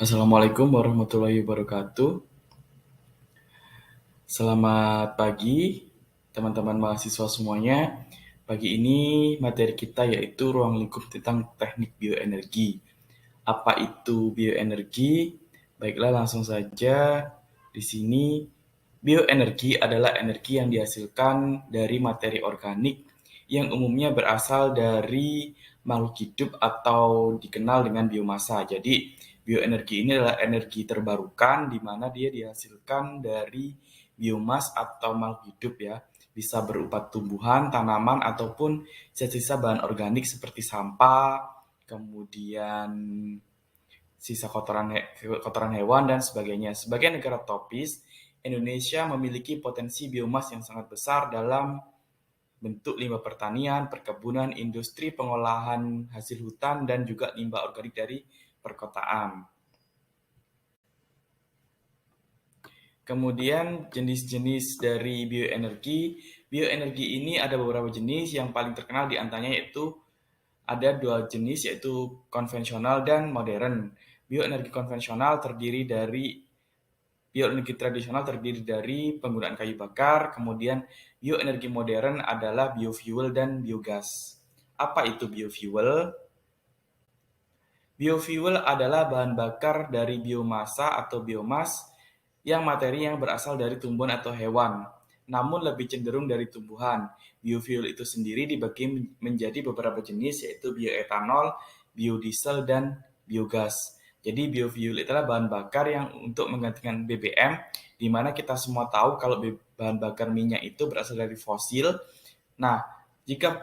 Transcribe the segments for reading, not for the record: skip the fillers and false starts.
Assalamualaikum warahmatullahi wabarakatuh. Selamat pagi, teman-teman mahasiswa semuanya. Pagi ini materi kita yaitu ruang lingkup tentang teknik bioenergi. Apa itu bioenergi? Baiklah, langsung saja. Di sini, bioenergi adalah energi yang dihasilkan dari materi organik yang umumnya berasal dari makhluk hidup atau dikenal dengan biomasa. Jadi, bioenergi ini adalah energi terbarukan di mana dia dihasilkan dari biomas atau makhluk hidup ya. Bisa berupa tumbuhan, tanaman, ataupun sisa-sisa bahan organik seperti sampah, kemudian sisa kotoran hewan, dan sebagainya. Sebagai negara tropis, Indonesia memiliki potensi biomas yang sangat besar dalam bentuk limbah pertanian, perkebunan, industri pengolahan hasil hutan, dan juga limbah organik dari perkotaan. Kemudian jenis-jenis dari bioenergi ini ada beberapa jenis, yang paling terkenal di antaranya yaitu ada dua jenis, yaitu konvensional dan modern. Bioenergi tradisional terdiri dari penggunaan kayu bakar, kemudian bioenergi modern adalah biofuel dan biogas. Apa itu biofuel? Biofuel adalah bahan bakar dari biomasa atau biomas yang berasal dari tumbuhan atau hewan, namun lebih cenderung dari tumbuhan. Biofuel itu sendiri dibagi menjadi beberapa jenis, yaitu bioetanol, biodiesel, dan biogas. Jadi biofuel itulah bahan bakar yang untuk menggantikan BBM, di mana kita semua tahu kalau bahan bakar minyak itu berasal dari fosil. Nah, jika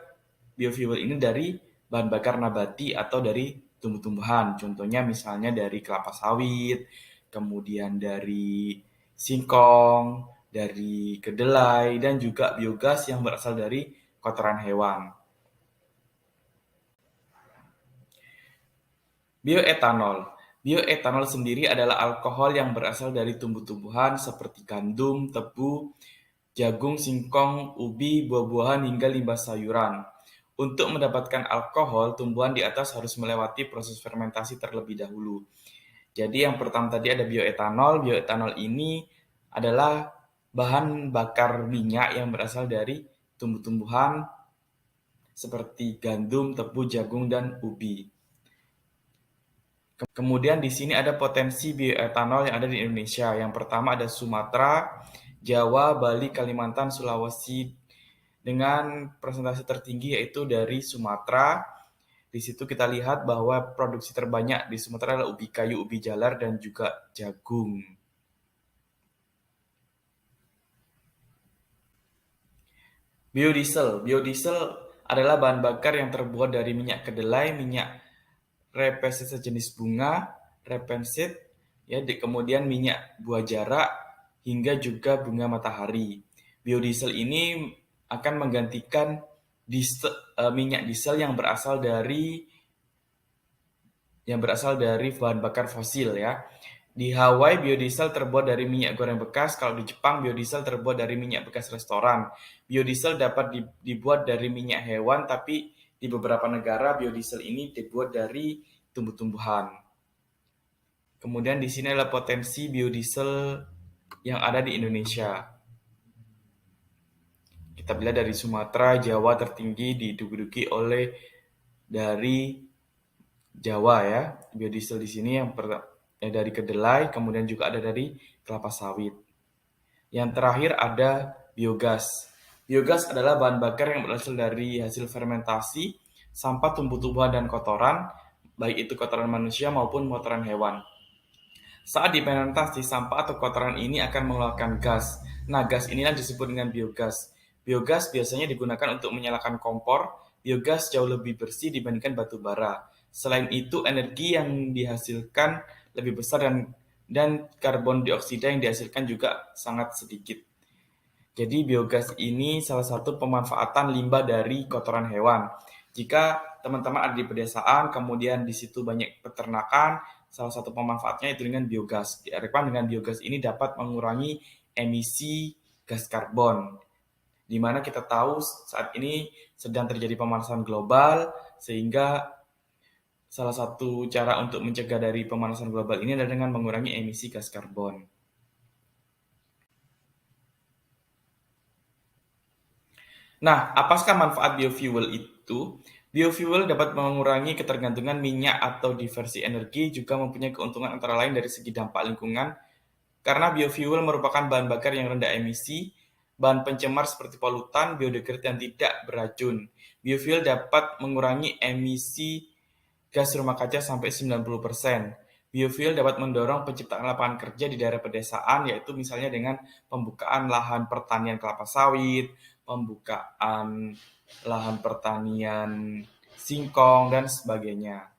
biofuel ini dari bahan bakar nabati atau dari tumbuh-tumbuhan, contohnya misalnya dari kelapa sawit, kemudian dari singkong, dari kedelai, dan juga biogas yang berasal dari kotoran hewan. Bioetanol. Bioetanol sendiri adalah alkohol yang berasal dari tumbuh-tumbuhan seperti gandum, tebu, jagung, singkong, ubi, buah-buahan, hingga limbah sayuran. Untuk mendapatkan alkohol, tumbuhan di atas harus melewati proses fermentasi terlebih dahulu. Jadi yang pertama tadi ada bioetanol. Bioetanol ini adalah bahan bakar minyak yang berasal dari tumbuh-tumbuhan seperti gandum, tebu, jagung, dan ubi. Kemudian di sini ada potensi bioetanol yang ada di Indonesia. Yang pertama ada Sumatera, Jawa, Bali, Kalimantan, Sulawesi, dengan presentasi tertinggi yaitu dari Sumatera. Di situ kita lihat bahwa produksi terbanyak di Sumatera adalah ubi kayu, ubi jalar, dan juga jagung. Biodiesel. Biodiesel adalah bahan bakar yang terbuat dari minyak kedelai, minyak rapeseed sejenis bunga, rapeseed, ya, kemudian minyak buah jarak, hingga juga bunga matahari. Biodiesel ini akan menggantikan minyak diesel yang berasal dari bahan bakar fosil ya. Di Hawaii, biodiesel terbuat dari minyak goreng bekas. Kalau di Jepang, biodiesel terbuat dari minyak bekas restoran. Biodiesel dapat dibuat dari minyak hewan, tapi di beberapa negara biodiesel ini dibuat dari tumbuh-tumbuhan. Kemudian di sini adalah potensi biodiesel yang ada di Indonesia. Kita lihat dari Sumatera, Jawa tertinggi diduduki oleh dari Jawa ya. Biodiesel di sini yang dari kedelai, kemudian juga ada dari kelapa sawit. Yang terakhir ada biogas. Biogas adalah bahan bakar yang berasal dari hasil fermentasi, sampah tumbuh-tumbuhan dan kotoran, baik itu kotoran manusia maupun kotoran hewan. Saat difermentasi, sampah atau kotoran ini akan mengeluarkan gas. Nah, gas inilah disebut dengan biogas. Biogas biasanya digunakan untuk menyalakan kompor. Biogas jauh lebih bersih dibandingkan batu bara. Selain itu, energi yang dihasilkan lebih besar dan karbon dioksida yang dihasilkan juga sangat sedikit. Jadi biogas ini salah satu pemanfaatan limbah dari kotoran hewan. Jika teman-teman ada di pedesaan, kemudian di situ banyak peternakan, salah satu pemanfaatnya itu dengan biogas. Diharapkan dengan biogas ini dapat mengurangi emisi gas karbon, di mana kita tahu saat ini sedang terjadi pemanasan global, sehingga salah satu cara untuk mencegah dari pemanasan global ini adalah dengan mengurangi emisi gas karbon. Nah, apakah manfaat biofuel itu? Biofuel dapat mengurangi ketergantungan minyak atau diversi energi, juga mempunyai keuntungan antara lain dari segi dampak lingkungan, karena biofuel merupakan bahan bakar yang rendah emisi, bahan pencemar seperti polutan, biodegrad dan tidak beracun. Biofuel dapat mengurangi emisi gas rumah kaca sampai 90%. Biofuel dapat mendorong penciptaan lapangan kerja di daerah pedesaan, yaitu misalnya dengan pembukaan lahan pertanian kelapa sawit, pembukaan lahan pertanian singkong, dan sebagainya.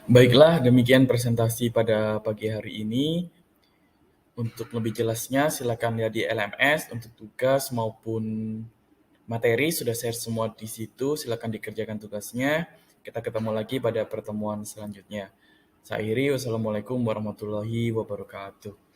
Baiklah, demikian presentasi pada pagi hari ini. Untuk lebih jelasnya, silakan lihat di LMS untuk tugas maupun materi sudah share semua di situ. Silakan dikerjakan tugasnya. Kita ketemu lagi pada pertemuan selanjutnya. Saya akhiri, wassalamualaikum warahmatullahi wabarakatuh.